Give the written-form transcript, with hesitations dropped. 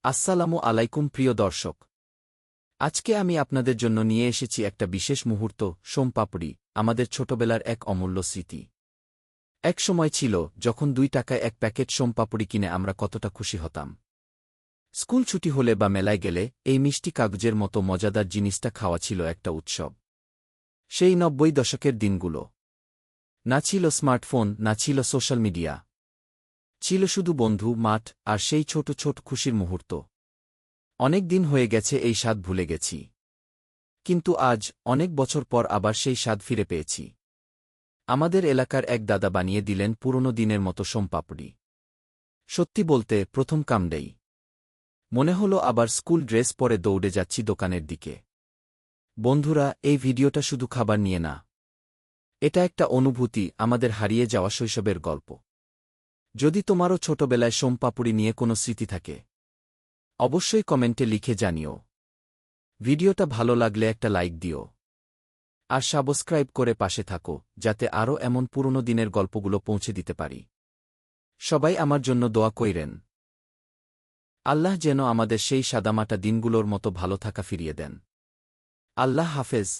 আসসালামু আলাইকুম প্রিয় দর্শক। আজকে আমি আপনাদের জন্য নিয়ে এসেছি একটা বিশেষ মুহূর্ত, সোমপাপড়ি, আমাদের ছোটবেলার এক অমূল্য স্মৃতি। এক সময় ছিল যখন 2 টাকায় এক প্যাকেট সোমপাপড়ি কিনে আমরা কতটা খুশি হতাম। স্কুল ছুটি হলে বা মেলায় গেলে এই মিষ্টি কাগজের মতো মজাদার জিনিসটা খাওয়া ছিল একটা উৎসব। সেই 90 দশকের দিনগুলো। না ছিল স্মার্টফোন, না ছিল সোশ্যাল মিডিয়া। ছিল শুধু বন্ধু, মাঠ আর সেই ছোট ছোট খুশির মুহূর্ত। অনেক দিন হয়ে গেছে এই স্বাদ ভুলে গেছি। কিন্তু আজ, অনেক বছর পর আবার সেই স্বাদ ফিরে পেয়েছি। আমাদের এলাকার এক দাদা বানিয়ে দিলেন পুরনো দিনের মতো সোমপাপড়ি। সত্যি বলতে, প্রথম কামড়েই মনে হলো আবার স্কুল ড্রেস পরে দৌড়ে যাচ্ছি দোকানের দিকে। বন্ধুরা, এই ভিডিওটা শুধু খাবার নিয়ে না। এটা একটা অনুভূতি, আমাদের হারিয়ে যাওয়া শৈশবের গল্প। যদি তোমারও ছোটবেলায় সোমপাপড়ি নিয়ে কোনো স্মৃতি থাকে, অবশ্যই কমেন্টে লিখে জানিও। ভিডিওটা ভালো লাগলে একটা লাইক দিও। আর সাবস্ক্রাইব করে পাশে থাকো, যাতে আরও এমন পুরনো দিনের গল্পগুলো পৌঁছে দিতে পারি। সবাই আমার জন্য দোয়া কইরেন। আল্লাহ যেন আমাদের সেই সাদামাটা দিনগুলোর মতো ভালো থাকা ফিরিয়ে দেন। আল্লাহ হাফেজ।